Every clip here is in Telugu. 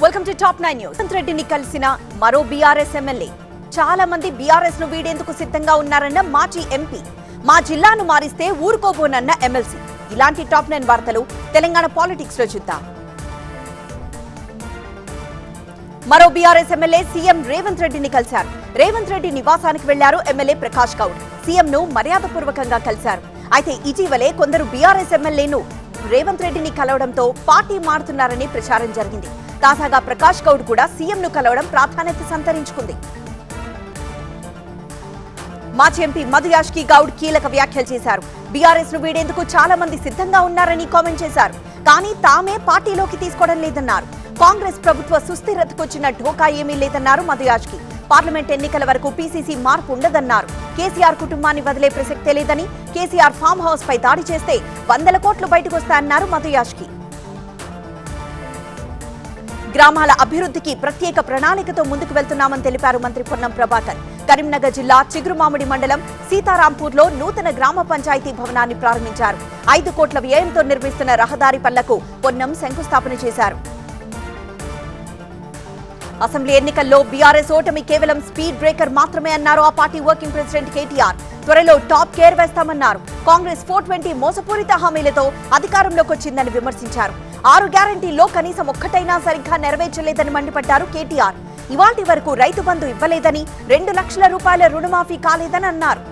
Welcome to top 9 news. Revanth రెడ్డిని కలిసిన మరో బీఆర్ఎస్ ఎమ్మెల్యే. చాలా మంది బీఆర్ఎస్ ను వీడేందుకు సిద్ధంగా ఉన్నారన్న మాజీ ఎంపీ. మా జిల్లాను మారిస్తే ఊరుకోబోనన్న ఎమ్మెల్సీ. ఇలాంటి టాప్ 9 వార్తలు తెలంగాణ పాలిటిక్స్ లో చూద్దాం. మరో బీఆర్ఎస్ ఎమ్మెల్యే సీఎం రేవంత్ రెడ్డిని కలిశారు. రేవంత్ రెడ్డి నివాసానికి వెళ్లారు ఎమ్మెల్యే ప్రకాష్ గౌడ్. సీఎం ను మర్యాదపూర్వకంగా కలిశారు. అయితే ఇటీవలే కొందరు బీఆర్ఎస్ ఎమ్మెల్యేను రేవంత్ రెడ్డిని కలవడంతో పార్టీ మారుతున్నారని ప్రచారం జరిగింది. తాజాగా ప్రకాష్ గౌడ్ కూడా సీఎం ను కలవడం ప్రాధాన్యత సంతరించుకుంది. మాజీ ఎంపీ మధుయాష్కి గౌడ్ కీలక వ్యాఖ్యలు చేశారు. బీఆర్ఎస్ ను వీడేందుకు చాలా మంది సిద్ధంగా ఉన్నారని కామెంట్ చేశారు. కానీ తామే పార్టీలోకి తీసుకోవడం లేదన్నారు. కాంగ్రెస్ ప్రభుత్వ సుస్థిరతకొచ్చిన ఢోకా ఏమీ లేదన్నారు మధుయాష్కి. పార్లమెంట్ ఎన్నికల వరకు పీసీసీ మార్పు ఉండదన్నారు. కేసీఆర్ కుటుంబాన్ని వదిలే ప్రసక్తే లేదని, కేసీఆర్ ఫామ్ హౌస్ పై దాడి చేస్తే 100 కోట్లు బయటకు వస్తాయన్నారు మధుయాష్కి. గ్రామాల అభివృద్ధికి ప్రత్యేక ప్రణాళికతో ముందుకు వెళ్తున్నామని తెలిపారు మంత్రి పొన్నం ప్రభాకర్. కరీంనగర్ జిల్లా చిగురుమామిడి మండలం సీతారాంపూర్లో నూతన గ్రామ పంచాయతీ భవనాన్ని ప్రారంభించారు. 5 కోట్ల వ్యయంతో నిర్మిస్తున్న రహదారి పనులకు పొన్నం శంకుస్థాపన చేశారు. అసెంబ్లీ ఎన్నికల్లో బీఆర్ఎస్ ఓటమి కేవలం స్పీడ్ బ్రేకర్ మాత్రమే అన్నారు ఆ పార్టీ వర్కింగ్ ప్రెసిడెంట్ కేటీఆర్. త్వరలో టాప్ కేర్ వేస్తామన్నారు. కాంగ్రెస్ 420 మోసపూరిత హామీలతో అధికారంలోకి వచ్చిందని విమర్శించారు. 6 గ్యారంటీల్లో కనీసం ఒక్కటైనా సరిగ్గా నెరవేర్చలేదని మండిపడ్డారు కేటీఆర్. ఇవాల్టి వరకు రైతు బంధు ఇవ్వలేదని, 2 లక్షల రూపాయల రుణమాఫీ కాలేదని అన్నారు.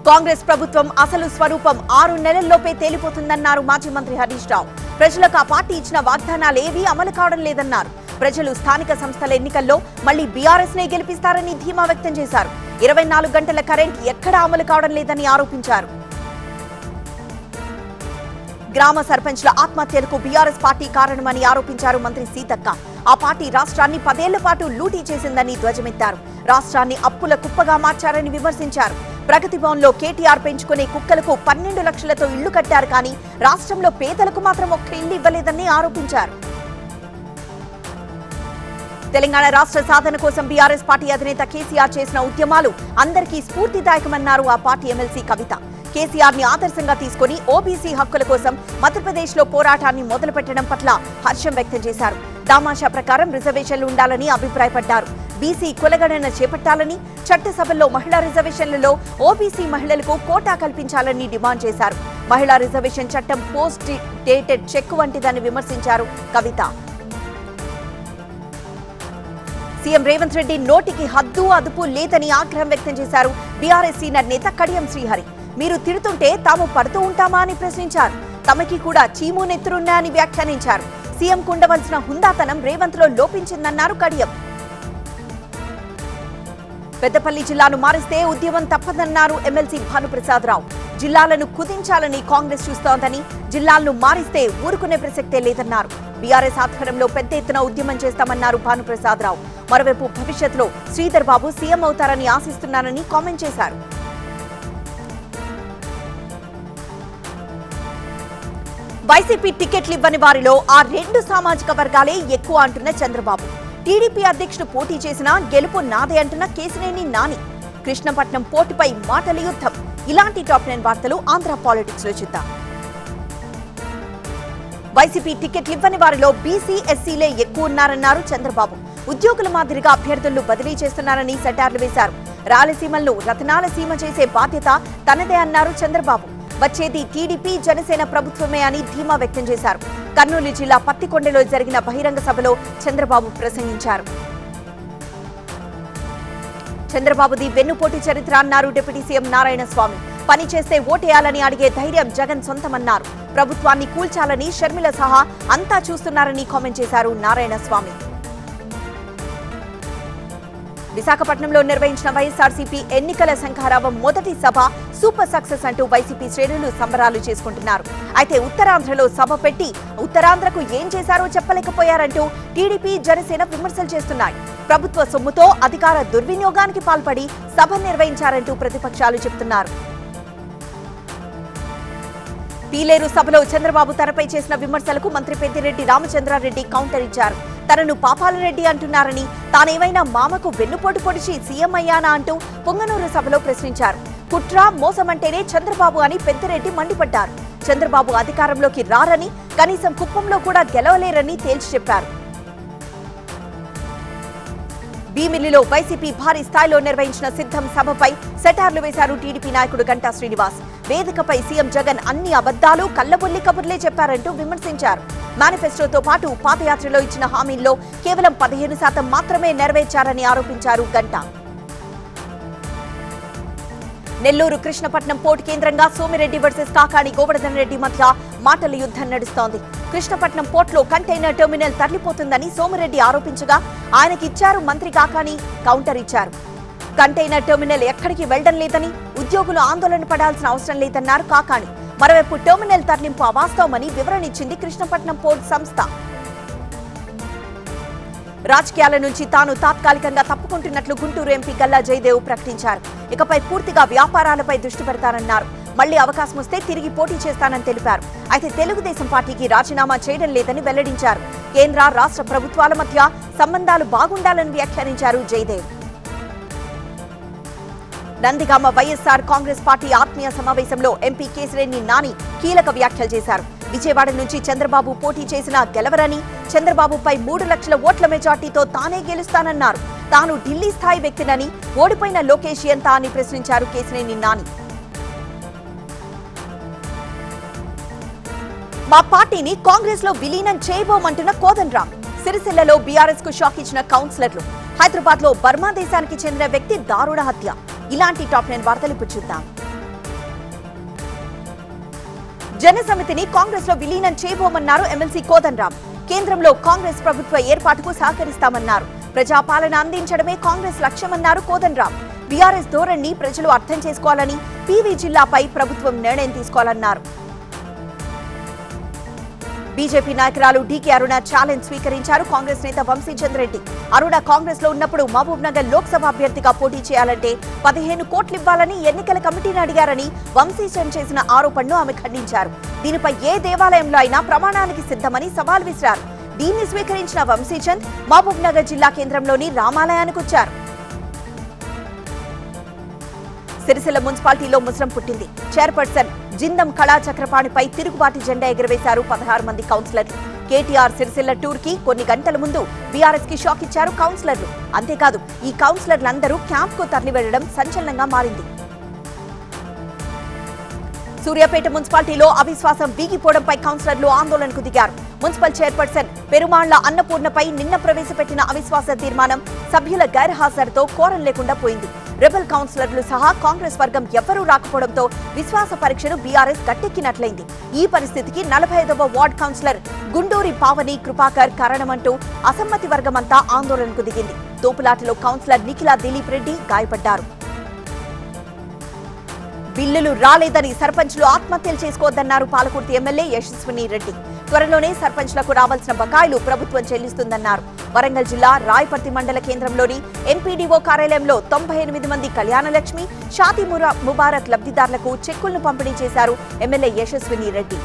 కాంగ్రెస్ ప్రభుత్వం అసలు స్వరూపం 6 నెలల్లోపే తేలిపోతుందన్నారు మాజీ మంత్రి హరీష్ రావు. ప్రజలకు ఆ పార్టీ ఇచ్చిన వాగ్దానాలేవీ అమలు కావడం లేదన్నారు. ప్రజలు స్థానిక సంస్థల ఎన్నికల్లో మళ్లీ బీఆర్ఎస్ నే గెలిపిస్తారని ధీమా వ్యక్తం చేశారు. 24 గంటల కరెంట్ ఎక్కడా అమలు కావడం లేదని ఆరోపించారు. గ్రామ సర్పంచ్ల ఆత్మహత్యలకు బీఆర్ఎస్ పార్టీ కారణమని ఆరోపించారు మంత్రి సీతక్క. ఆ పార్టీ రాష్ట్రాన్ని 10 ఏళ్ల పాటు లూటీ చేసిందని ధ్వజమెత్తారు. రాష్ట్రాన్ని అప్పుల కుప్పగా మార్చారని విమర్శించారు. ప్రగతి భవన్ లో కేటీఆర్ పెంచుకునే కుక్కలకు 12 లక్షలతో ఇళ్లు కట్టారు. కానీ రాష్ట్రంలో పేదలకు మాత్రం ఒక్క ఇల్లు ఇవ్వలేదని ఆరోపించారు. తెలంగాణ రాష్ట్ర సాధన కోసం బీఆర్ఎస్ పార్టీ అధినేత కేసీఆర్ చేసిన ఉద్యమాలు అందరికీ స్ఫూర్తిదాయకమన్నారు ఆ పార్టీ ఎమ్మెల్సీ కవిత. కేసీఆర్ ని ఆదర్శంగా తీసుకుని ఓబీసీ హక్కుల కోసం మధ్యప్రదేశ్ లో పోరాటాన్ని మొదలుపెట్టడం పట్ల హర్షం వ్యక్తం చేశారు. దామాషా ప్రకారం రిజర్వేషన్లు ఉండాలని అభిప్రాయపడ్డారు. బీసీ కులగణన చేపట్టాలని, చట్టసభల్లో మహిళా రిజర్వేషన్లలో ఓబీసీ మహిళలకు కోటా కల్పించాలని డిమాండ్ చేశారు. మహిళా రిజర్వేషన్ చట్టం పోస్ట్ డేటెడ్ చెక్ వంటిదని విమర్శించారు కవిత. సీఎం రేవంత్ రెడ్డి నోటికి హద్దు అదుపు లేదని ఆగ్రహం వ్యక్తం చేశారు బీఆర్ఎస్ సీనియర్ నేత కడియం శ్రీహరి. మీరు తిడుతుంటే తాము పడుతూ ఉంటామా అని ప్రశ్నించారు. తమకి కూడా చీము నెత్తురున్నాయని వ్యాఖ్యానించారు. సీఎం కుండవలసిన హుందాతనం రేవంత్ లో లోపించిందన్నారు కడియం. పెద్దపల్లి జిల్లాను మారిస్తే ఉద్యమం తప్పదన్నారు ఎమ్మెల్సీ భానుప్రసాద్ రావు. జిల్లాలను కుదించాలని కాంగ్రెస్ చూస్తోందని, జిల్లాలను మారిస్తే ఊరుకునే ప్రసక్తే లేదన్నారు. బీఆర్ఎస్ ఆధ్వర్యంలో పెద్ద ఎత్తున ఉద్యమం చేస్తామన్నారు భానుప్రసాద్ రావు. మరోవైపు భవిష్యత్తులో శ్రీధర్ బాబు సీఎం అవుతారని ఆశిస్తున్నానని కామెంట్ చేశారు. వైసీపీ టికెట్లు ఇవ్వని వారిలో ఆ 2 సామాజిక వర్గాలే ఎక్కువ అంటున్న చంద్రబాబు. టీడీపీ అధ్యక్షుడు పోటీ చేసినా గెలుపు నాదే అంటున్న కేశినేని నాని. కృష్ణపట్నం పోటీపై మాటల యుద్ధం. ఇలాంటి టాప్ 9 వార్తలు ఆంధ్ర పాలిటిక్స్ లో చూద్దాం. వైసీపీ టికెట్లు ఇవ్వని వారిలో బీసీ, ఎస్సీలే ఎక్కువ ఉన్నారన్నారు చంద్రబాబు. ఉద్యోగుల మాదిరిగా అభ్యర్థులను బదిలీ చేస్తున్నారని సెటార్లు వేశారు. రాయలసీమలను రతనాల సీమ చేసే బాధ్యత తనదే అన్నారు చంద్రబాబు. వచ్చేది టీడీపీ, జనసేన ప్రభుత్వమే అని ధీమా వ్యక్తం చేశారు. కర్నూలు జిల్లా పత్తికొండలో జరిగిన బహిరంగ సభలో చంద్రబాబు ప్రసంగించారు. చంద్రబాబుది వెన్నుపోటు చరిత్ర అన్నారు డిప్యూటీ సీఎం నారాయణస్వామి. పని చేస్తే ఓటేయాలని అడిగే ధైర్యం జగన్ సొంతమన్నారు. ప్రభుత్వాన్ని కూల్చాలని షర్మిల సహా అంతా చూస్తున్నారని కామెంట్ చేశారు నారాయణస్వామి. విశాఖపట్నంలో నిర్వహించిన వైఎస్ఆర్సీపీ ఎన్నికల సంఘారావం మొదటి సభ సూపర్ సక్సెస్ అంటూ వైసీపీ శ్రేణులు సంబరాలు చేసుకుంటున్నారు. అయితే ఉత్తరాంధ్రలో సభ పెట్టి ఉత్తరాంధ్రకు ఏం చేశారో చెప్పలేకపోయారంటూ టీడీపీ, జనసేన విమర్శలు చేస్తున్నాయి. ప్రభుత్వ సొమ్ముతో అధికార దుర్వినియోగానికి పాల్పడి సభ నిర్వహించారంటూ ప్రతిపక్షాలు చెబుతున్నారు. పీలేరు సభలో చంద్రబాబు తనపై చేసిన విమర్శలకు మంత్రి పెద్దిరెడ్డి రామచంద్రారెడ్డి కౌంటర్ ఇచ్చారు. తనను పాపాలరెడ్డి అంటున్నారని, తానేమైనా మామకు వెన్నుపోటు పొడిచి సీఎం అయ్యానా అంటూ పొంగనూరు సభలో ప్రశ్నించారు. కుట్ర, మోసమంటేనే చంద్రబాబు అని పెద్దిరెడ్డి మండిపడ్డారు. చంద్రబాబు అధికారంలోకి రారని, కనీసం కుప్పంలో కూడా గెలవలేరని తేల్చి చెప్పారు. భీమిలిలో వైసీపీ భారీ స్థాయిలో నిర్వహించిన సిద్ధం సభపై సెటార్లు వేశారు టీడీపీ నాయకుడు గంటా శ్రీనివాస్. వేదికపై సీఎం జగన్ అన్ని అబద్దాలు, కల్లబొల్లి కబుర్లే చెప్పారంటూ విమర్శించారు. మేనిఫెస్టోతో పాటు పాదయాత్రలో ఇచ్చిన హామీల్లో కేవలం 15% మాత్రమే నెరవేర్చారని ఆరోపించారు గంటా. నెల్లూరు కృష్ణపట్నం పోర్టు కేంద్రంగా సోమిరెడ్డి వర్సెస్ కాకాణి గోవర్ధన్ రెడ్డి మధ్య మాటల యుద్ధం నడుస్తోంది. కృష్ణపట్నం పోర్టులో కంటైనర్ టెర్మినల్ తరలిపోతుందని సోమిరెడ్డి ఆరోపించగా ఆయనకి ఇచ్చారు మంత్రి కాకాణి కౌంటర్ ఇచ్చారు. కంటైనర్ టెర్మినల్ ఎక్కడికి వెళ్లడం లేదని, ఉద్యోగులు ఆందోళన పడాల్సిన అవసరం లేదన్నారు కాకాణి. మరోవైపు టెర్మినల్ తరలింపు అవాస్తవమని వివరణ ఇచ్చింది కృష్ణపట్నం పోర్టు సంస్థ. రాజకీయాల నుంచి తాను తాత్కాలికంగా తప్పుకుంటున్నట్లు గుంటూరు ఎంపీ గల్లా జయదేవ్ ప్రకటించారు. ఇకపై పూర్తిగా వ్యాపారాలపై దృష్టి పెడతానన్నారు. మళ్లీ అవకాశం వస్తే తిరిగి పోటీ చేస్తానని తెలిపారు. అయితే తెలుగుదేశం పార్టీకి రాజీనామా చేయడం లేదని వెల్లడించారు. కేంద్ర, రాష్ట్ర ప్రభుత్వాల మధ్య సంబంధాలు బాగుండాలని వ్యాఖ్యానించారు జయదేవ్. నందిగామ వైఎస్ఆర్ కాంగ్రెస్ పార్టీ ఆత్మీయ సమావేశంలో ఎంపీ కేశినేని నాని కీలక వ్యాఖ్యలు చేశారు. విజయవాడ నుంచి చంద్రబాబు పోటీ చేసినా గెలవరని, చంద్రబాబుపై 3 లక్షల ఓట్ల మెజార్టీతో తానే గెలుస్తానన్నారు. తాను ఢిల్లీ స్థాయి వ్యక్తినని, ఓడిపోయిన లోకేష్ ఎంత అని ప్రశ్నించారు కేశినేని నాని. మా పార్టీని కాంగ్రెస్ లో విలీనం చేయబోమంటున్న కోదండరాం. సిరిసిల్లలో బీఆర్ఎస్ కు షాక్ ఇచ్చిన కౌన్సిలర్లు. హైదరాబాద్ లో బర్మా దేశానికి చెందిన వ్యక్తి దారుణ హత్య. ఇలాంటి టాప్ 9 వార్తలు ఇప్పుడు చూద్దాం. జనసమితిని కాంగ్రెస్ లో విలీనం చేయబోమన్నారు ఎమ్మెల్సీ కోదండరాం. కేంద్రంలో కాంగ్రెస్ ప్రభుత్వ ఏర్పాటుకు సహకరిస్తామన్నారు. ప్రజాపాలన అందించడమే కాంగ్రెస్ లక్ష్యమన్నారు కోదండరాం. బీఆర్ఎస్ ధోరణిని ప్రజలు అర్థం చేసుకోవాలని, పీవీ జిల్లాపై ప్రభుత్వం నిర్ణయం తీసుకోవాలన్నారు. బీజేపీ నాయకురాలు డీకే అరుణ ఛాలెంజ్ స్వీకరించారు కాంగ్రెస్ నేత వంశీచంద్ర రెడ్డి. అరుణ కాంగ్రెస్ లో ఉన్నప్పుడు మహబూబ్ నగర్ లోక్సభ అభ్యర్థిగా పోటీ చేయాలంటే 15 కోట్లు ఇవ్వాలని ఎన్నికల కమిటీని అడిగారని వంశీచంద్ర చేసిన ఆరోపణను ఆమె ఖండించారు. దీనిపై ఏ దేవాలయంలో అయినా ప్రమాణానికి సిద్ధమని సవాల్ విసిరారు. దీన్ని స్వీకరించిన వంశీచంద్ర మహబూబ్ నగర్ జిల్లా కేంద్రంలోని రామాలయానికి వచ్చారు. సిరిసిల్ల మున్సిపాలిటీలో ముసరం పుట్టింది. చైర్పర్సన్ జిందం కళా చక్రపాణిపై తిరుగుబాటి జెండా ఎగురవేశారు 16 మంది కౌన్సిలర్లు. కేటీఆర్ సిరిసిల్ల టూర్ కి కొన్ని గంటల ముందు బీఆర్ఎస్ కి షాక్ ఇచ్చారు కౌన్సిలర్లు. అంతేకాదు, ఈ కౌన్సిలర్లందరూ క్యాంప్ కు తరలి వెళ్లడం సంచలనంగా మారింది. సూర్యాపేట మున్సిపాలిటీలో అవిశ్వాసం వీగిపోవడంపై కౌన్సిలర్లు ఆందోళనకు దిగారు. మున్సిపల్ చైర్పర్సన్ పెరుమాళ్ల అన్నపూర్ణపై నిన్న ప్రవేశపెట్టిన అవిశ్వాస తీర్మానం సభ్యుల గైర్హాజరుతో కోరం లేకుండా పోయింది. రెబల్ కౌన్సిలర్లు సహా కాంగ్రెస్ వర్గం ఎవ్వరూ రాకపోవడంతో విశ్వాస పరీక్షను బీఆర్ఎస్ గట్టెక్కినట్లయింది. ఈ పరిస్థితికి 45వ వార్డ్ కౌన్సిలర్ గుండూరి పావని కృపాకర్ కారణమంటూ అసమ్మతి వర్గమంతా ఆందోళనకు దిగింది. తోపులాటలో కౌన్సిలర్ నిఖిల దిలీప్ రెడ్డి గాయపడ్డారు. బిల్లులు రాలేదని సర్పంచ్లు ఆత్మహత్యలు చేసుకోవద్దన్నారు పాలకుర్తి ఎమ్మెల్యే యశస్విని రెడ్డి. త్వరలోనే సర్పంచ్లకు రావాల్సిన బకాయిలు ప్రభుత్వం చెల్లిస్తుందన్నారు. వరంగల్ జిల్లా రాయపర్తి మండల కేంద్రంలోని ఎంపీడీఓ కార్యాలయంలో 98 మంది కళ్యాణలక్ష్మి, షాదీ ముబారక్ లబ్ధిదారులకు చెక్కులను పంపిణీ చేశారు ఎమ్మెల్యే యశస్విని రెడ్డి.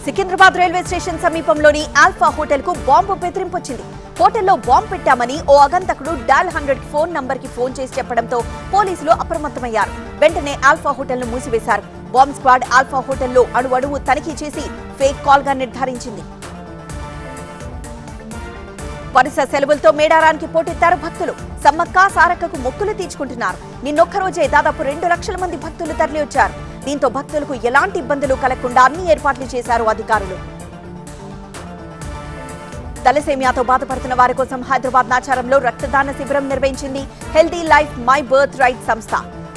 సికింద్రాబాద్ రైల్వే స్టేషన్ సమీపంలోని ఆల్ఫా హోటల్ కు బాంబు బెదిరింపొచ్చింది. హోటల్లో బాంబు పెట్టామని ఓ అగంతకుడు డయల్ 100 ఫోన్ నంబర్ కి ఫోన్ చేసి చెప్పడంతో పోలీసులు అప్రమత్తమయ్యారు. వెంటనే ఆల్ఫా హోటల్ ను మూసివేశారు. బాంబ్ స్క్వాడ్ ఆల్ఫా హోటల్లో అణువణువు తనిఖీ చేసి ఫేక్ కాల్ గా నిర్ధారించింది. వరుస సెలవులతో మేడారానికి పోటెత్తారు భక్తులు. సమ్మక్క సారక్కకు మొక్కులు తీర్చుకుంటున్నారు. నిన్నొక్కరోజే దాదాపు 2 లక్షల మంది భక్తులు తరలివచ్చారు. దీంతో భక్తులకు ఎలాంటి ఇబ్బందులు కలగకుండా అన్ని ఏర్పాట్లు చేశారు అధికారులు. తలసేమియాతో బాధపడుతున్న వారి కోసం హైదరాబాద్ నాచారంలో రక్తదాన శిబిరం నిర్వహించింది healthy life my birth right సంస్థ.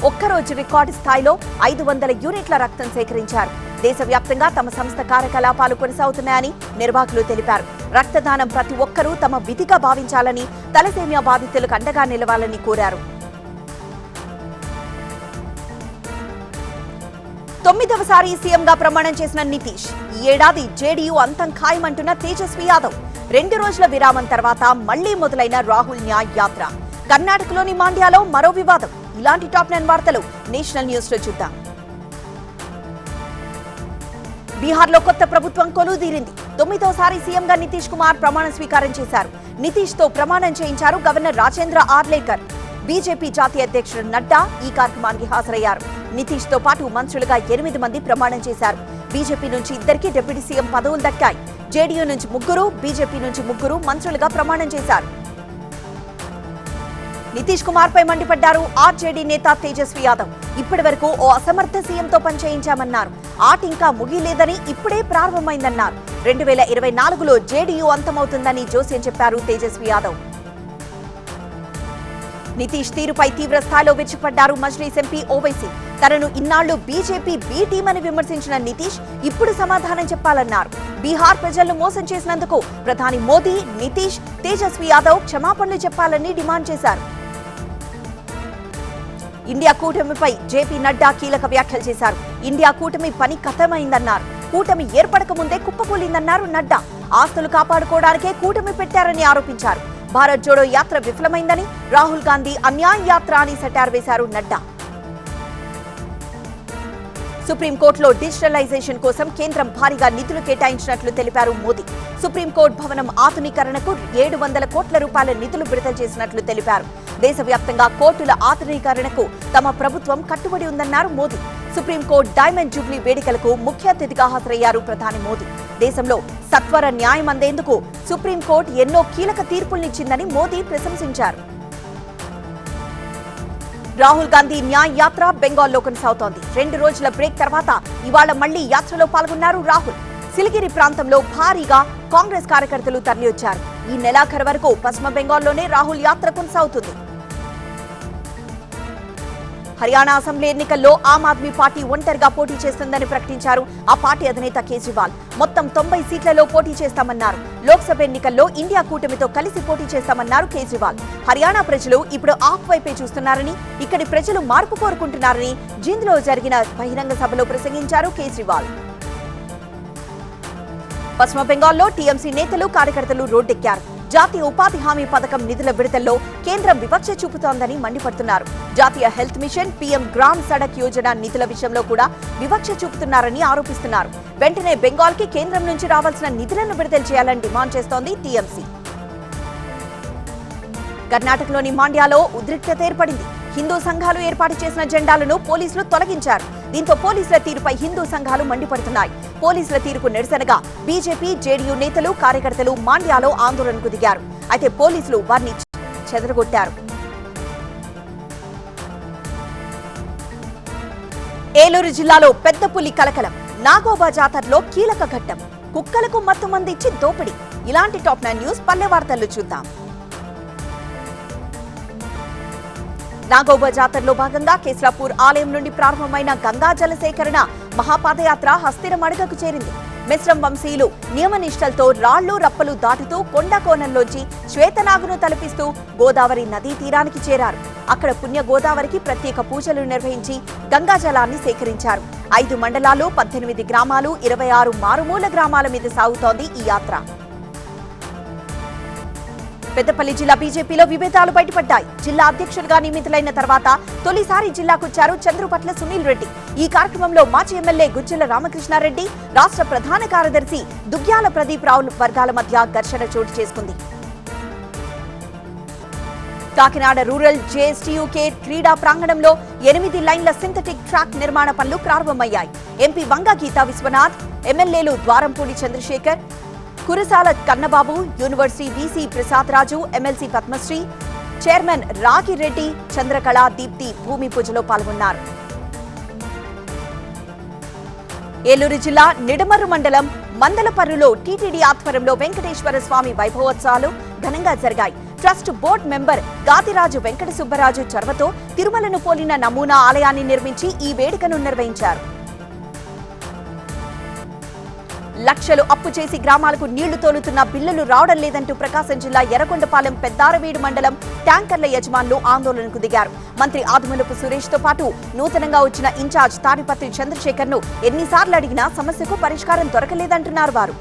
ఒక్కరోజు రికార్డు స్థాయిలో 500 యూనిట్ల రక్తం సేకరించారు. దేశవ్యాప్తంగా తమ సంస్థ కార్యకలాపాలు కొనసాగుతున్నాయని నిర్వాహకులు తెలిపారు. రక్తదానం ప్రతి ఒక్కరూ తమ విధిగా భావించాలని, తలసేమియా బాధితులకు అండగా నిలవాలని కోరారు. 9వసారి సీఎంగా ప్రమాణం చేసిన నితీష్ ఈ ఏడాది జేడీయూ అంతం ఖాయమంటున్న తేజస్వి యాదవ్. 2 రోజుల విరామం తర్వాత మళ్లీ మొదలైన రాహుల్ న్యాయ్ యాత్ర. కర్ణాటకలోని మాండ్యాలో మరో వివాదం. ఇలాంటి టాప్ 9 వార్తలు నేషనల్ న్యూస్ లో చూద్దాం. బీహార్లో కొత్త ప్రభుత్వం కొలువుదీరింది. 9వసారి సీఎంగా నితీష్ కుమార్ ప్రమాణ స్వీకారం చేశారు. నితీష్ తో ప్రమాణం చేయించారు గవర్నర్ రాజేంద్ర ఆర్లేకర్. బీజేపీ జాతీయ అధ్యక్షుడు నడ్డా ఈ కార్యక్రమానికి హాజరయ్యారు. నితీష్ తో పాటు మంత్రులుగా 8 మంది ప్రమాణం చేశారు. బీజేపీ నుంచి 2 డిప్యూటీ సీఎం పదవులు దక్కాయి. జేడీయూ నుంచి 3, బీజేపీ నుంచి 3 మంత్రులుగా ప్రమాణం చేశారు. నితీష్ కుమార్ పై మండిపడ్డారు ఆర్జేడీ నేత తేజస్వి యాదవ్. ఇప్పటి వరకు ఓ అసమర్థ సీఎంతో పనిచేయించామన్నారు. ఆట ఇంకా ముగిలేదని, ఇప్పుడే ప్రారంభమైందన్నారు. 2024లో జేడీయూ అంతమవుతుందని జోస్యం చెప్పారు తేజస్వి యాదవ్. నితీష్ తీరుపై తీవ్ర స్థాయిలో విరుచుకుపడ్డారు మజ్లీస్ ఎంపీ ఓవైసీ. తనను ఇన్నాళ్లు బీజేపీ బీ టీం అని విమర్శించిన నితీష్ ఇప్పుడు సమాధానం చెప్పాలన్నారు. బీహార్ ప్రజలను మోసం చేసినందుకు ప్రధాని మోదీ, నితీష్, తేజస్వి యాదవ్ క్షమాపణలు చెప్పాలని డిమాండ్ చేశారు. ఇండియా కూటమిపై జేపీ నడ్డా కీలక వ్యాఖ్యలు చేశారు. ఇండియా కూటమి పని ఖతమైందన్నారు. కూటమి ఏర్పడక ముందే కుప్పకూలిందన్నారు నడ్డా. ఆస్తులు కాపాడుకోవడానికే కూటమి పెట్టారని ఆరోపించారు. భారత్ జోడో యాత్ర విఫలమైందని, రాహుల్ గాంధీ అన్యాయ యాత్ర అని సెటార్ వేశారు నడ్డా. సుప్రీంకోర్టులో డిజిటలైజేషన్ కోసం కేంద్రం భారీగా నిధులు కేటాయించినట్లు తెలిపారు మోదీ. సుప్రీంకోర్టు భవనం ఆధునీకరణకు 700 కోట్ల రూపాయల నిధులు విడుదల చేసినట్లు తెలిపారు. దేశవ్యాప్తంగా కోర్టుల ఆధునీకరణకు తమ ప్రభుత్వం కట్టుబడి ఉందన్నారు మోదీ. సుప్రీంకోర్టు డైమండ్ జూబ్లీ వేడుకలకు ముఖ్య అతిథిగా హాజరయ్యారు ప్రధాని మోదీ. దేశంలో సత్వర న్యాయం అందేందుకు సుప్రీంకోర్టు ఎన్నో కీలక తీర్పులనిచ్చిందని మోదీ ప్రశంసించారు. రాహుల్ గాంధీ న్యాయ యాత్ర బెంగాల్లో కొనసాగుతోంది. 2 రోజుల బ్రేక్ తర్వాత ఇవాళ మళ్లీ యాత్రలో పాల్గొన్నారు రాహుల్. సిలిగిరి ప్రాంతంలో భారీగా కాంగ్రెస్ కార్యకర్తలు తరలివచ్చారు. ఈ నెలాఖరు వరకు పశ్చిమ బెంగాల్లోనే రాహుల్ యాత్ర కొనసాగుతుంది. హర్యానా అసెంబ్లీ ఎన్నికల్లో ఆమ్ ఆద్మీ పార్టీ ఒంటరిగా పోటీ చేస్తుందని ప్రకటించారు ఆ పార్టీ అధినేత కేజ్రీవాల్. మొత్తం 90 సీట్లలో పోటీ చేస్తామన్నారు. లోక్సభ ఎన్నికల్లో ఇండియా కూటమితో కలిసి పోటీ చేస్తామన్నారు కేజ్రీవాల్. హర్యానా ప్రజలు ఇప్పుడు ఆప్ వైపే చూస్తున్నారని, ఇక్కడి ప్రజలు మార్పు కోరుకుంటున్నారని జింద్లో జరిగిన బహిరంగ సభలో ప్రసంగించారు కేజ్రీవాల్. పశ్చిమ బెంగాల్లో టీఎంసీ నేతలు, కార్యకర్తలు రోడ్డెక్కారు. జాతీయ ఉపాధి హామీ పథకం నిధుల విడుదలలో కేంద్రం వివక్ష చూపుతోందని మండిపడుతున్నారు. జాతీయ health machine, PM gram Sadak Yojana నిధుల విషయంలో కూడా వివక్ష చూపుతున్నారని ఆరోపిస్తున్నారు. వెంటనే బెంగాల్కి కేంద్రం నుంచి రావాల్సిన నిధులను విడుదల చేయాలని డిమాండ్ చేస్తోంది టీఎంసీ. కర్ణాటకలోని మాండ్యాలో ఉద్రిక్తత ఏర్పడింది. హిందూ సంఘాలు ఏర్పాటు చేసిన జెండాలను పోలీసులు తొలగించారు. దీంతో పోలీసుల తీరుపై హిందూ సంఘాలు మండిపడుతున్నాయి. పోలీసుల తీరుకు నిరసనగా బీజేపీ, జేడీయూ నేతలు, కార్యకర్తలు మాండ్యాలో ఆందోళనకు దిగారు. అయితే పోలీసులు వారిని చెదరగొట్టారు. ఏలూరు జిల్లాలో పెద్ద పులి కలకలం. నాగోబా జాతరలో కీలక ఘట్టం. కుక్కలకు మత్తు మందిచ్చి దోపిడీ. ఇలాంటి టాప్ 9 న్యూస్ పల్లె వార్తల్లో చూద్దాం. నాగోబా జాతరలో భాగంగా కేస్లాపూర్ ఆలయం నుండి ప్రారంభమైన గంగా జల సేకరణ మహాపాదయాత్ర హస్తిన మడుగకు చేరింది. మిశ్రం వంశీయులు నియమనిష్టలతో రాళ్లు రప్పలు దాటుతూ కొండ కోణంలోంచి శ్వేతనాగును తలపిస్తూ గోదావరి నదీ తీరానికి చేరారు. అక్కడ పుణ్య గోదావరికి ప్రత్యేక పూజలు నిర్వహించి గంగా జలాన్ని సేకరించారు. 5 మండలాలు, 18 గ్రామాలు, 26 మారుమూల గ్రామాల మీద సాగుతోంది ఈ యాత్ర. పెద్దపల్లి జిల్లా బీజేపీలో విభేదాలు బయటపడ్డాయి. జిల్లా అధ్యక్షులుగా నియమితులైన తర్వాత తొలిసారి జిల్లాకొచ్చారు చంద్రుపట్ల సునీల్ రెడ్డి. ఈ కార్యక్రమంలో మాజీ ఎమ్మెల్యే గుజ్జల రామకృష్ణారెడ్డి, రాష్ట్ర ప్రధాన కార్యదర్శి దుగ్గ్యాల ప్రదీప్ రావు వర్గాల మధ్య ఘర్షణ చోటు చేసుకుంది. కాకినాడ రూరల్ జేఎస్టీయూకే క్రీడా ప్రాంగణంలో 8 లైన్ల సింథటిక్ ట్రాక్ నిర్మాణ పనులు ప్రారంభమయ్యాయి. ఎంపీ వంగ గీతా విశ్వనాథ్, ఎమ్మెల్యేలు ద్వారంపూడి చంద్రశేఖర్, కురసాల కన్నబాబు, యూనివర్సిటీ వీసీ ప్రసాద్ రాజు, ఎమ్మెల్సీ పద్మశ్రీ, చైర్మన్ రాగిరెడ్డి, చంద్రకళ, దీప్తి భూమి పూజలో పాల్గొన్నారు. ఏలూరు జిల్లా నిడమర్రు మండలం మందలపర్రులో టీటీడీ ఆధ్వర్యంలో వెంకటేశ్వర స్వామి వైభవోత్సవాలు ఘనంగా జరిగాయి. Trust board member Gadiraju Venkata Subbaraju చొరవతో తిరుమలను పోలిన నమూనా ఆలయాన్ని నిర్మించి ఈ వేడుకను నిర్వహించారు. లక్షలు అప్పు చేసి గ్రామాలకు నీళ్లు తోలుతున్న బిల్లులు రావడం లేదంటూ ప్రకాశం జిల్లా ఎర్రగొండపాలెం పెద్దారవీడు మండలం ట్యాంకర్ల యజమానులు ఆందోళనకు దిగారు. మంత్రి ఆదిమూలపు సురేష్ తో పాటు నూతనంగా వచ్చిన ఇన్ఛార్జ్ తాడిపత్రి చంద్రశేఖర్ ను ఎన్నిసార్లు అడిగినా సమస్యకు పరిష్కారం దొరకలేదంటున్నారు వారు.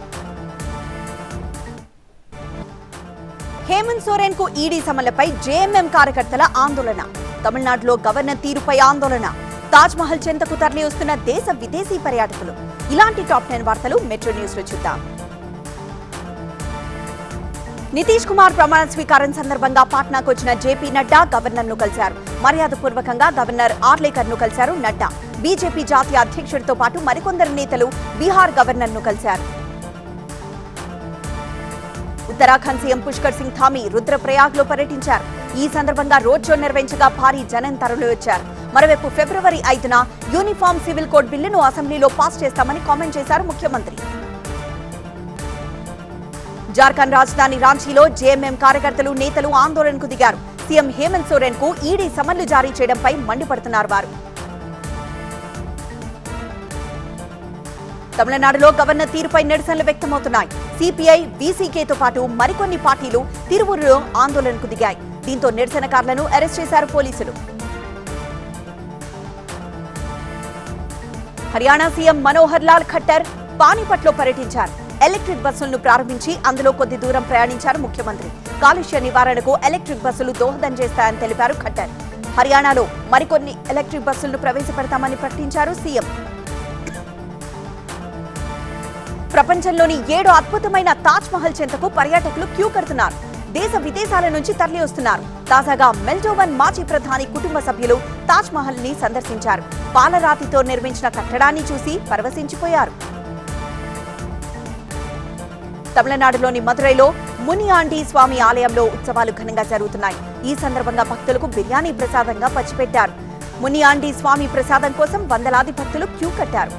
హేమంత్ సోరెన్ కు ఈడీ సమన్లపై జేఎంఎం కార్యకర్తల ఆందోళన. తమిళనాడులో గవర్నర్ తీరుపై ఆందోళన. తాజ్ మహల్ చెంతకు తరలి వస్తున్న దేశ విదేశీ పర్యాటకులు. ఇలాంటి టాప్ 10 వార్తలు మెట్రో న్యూస్ లో చూద్దాం. నితీష్ కుమార్ ప్రమాణ స్వీకారం సందర్భంగా పాట్నాకు వచ్చిన జేపీ నడ్డా గవర్నర్ ను కలిశారు. మర్యాదపూర్వకంగా గవర్నర్ ఆర్లేకర్ ను కలిశారు నడ్డా. బీజేపీ జాతీయ అధ్యక్షుడితో పాటు మరికొందరు నేతలు బీహార్ గవర్నర్ ను కలిశారు. ఉత్తరాఖండ్ సీఎం పుష్కర్ సింగ్ ధామీ రుద్రప్రయాగ్ లో పర్యటించారు. ఈ సందర్భంగా రోడ్ షో నిర్వహించగా భారీ జనం తరలివచ్చారు. మరోవైపు ఫిబ్రవరి 5న యూనిఫామ్ సివిల్ కోడ్ బిల్లును అసెంబ్లీలో పాస్ చేస్తామని కామెంట్ చేశారు ముఖ్యమంత్రి. జార్ఖండ్ రాజధాని రాంచీలో జేఎంఎం కార్యకర్తలు నేతలు ఆందోళనకు దిగారు. సీఎం హేమంత్ సోరెన్ కు ఈడీ సమన్లు జారీ చేయడంపై మండిపడుతున్నారు వారు. తమిళనాడులో గవర్నర్ తీరుపై నిరసనలు వ్యక్తమవుతున్నాయి. సిపిఐ, వీసీకేతో పాటు మరికొన్ని పార్టీలు తిరువురులో ఆందోళనకు దిగాయి. దీంతో నిరసనకారులను అరెస్ట్ చేశారు పోలీసులు. హర్యానా సీఎం మనోహర్ లాల్ ఖట్టర్ పానీపట్లో పర్యటించారు. ఎలక్ట్రిక్ బస్సులను ప్రారంభించి అందులో కొద్ది దూరం ప్రయాణించారు ముఖ్యమంత్రి. కాలుష్య నివారణకు ఎలక్ట్రిక్ బస్సులు దోహదం చేస్తాయని తెలిపారు ఖట్టర్. హర్యానాలో మరికొన్ని ఎలక్ట్రిక్ బస్సులను ప్రవేశపెడతామని ప్రకటించారు సీఎం. ప్రపంచంలోని 7 అద్భుతమైన తాజ్ మహల్ చెంతకు పర్యాటకులు క్యూ కడుతున్నారు. దేశ విదేశాల నుంచి తరలి వస్తున్నారు. తాజాగా మెల్డోవన్ మాజీ ప్రధాని కుటుంబ సభ్యులు తాజ్ మహల్ ని సందర్శించారు. పాలరాతితో నిర్మించిన కట్టడాన్ని చూసి పరవశించిపోయారు. తమిళనాడులోని మదురైలో మునియాండి స్వామి ఆలయంలో ఉత్సవాలు ఘనంగా జరుగుతున్నాయి. ఈ సందర్భంగా భక్తులకు బిర్యానీ ప్రసాదంగా పంచిపెట్టారు. మునియాండి స్వామి ప్రసాదం కోసం వందలాది భక్తులు క్యూ కట్టారు.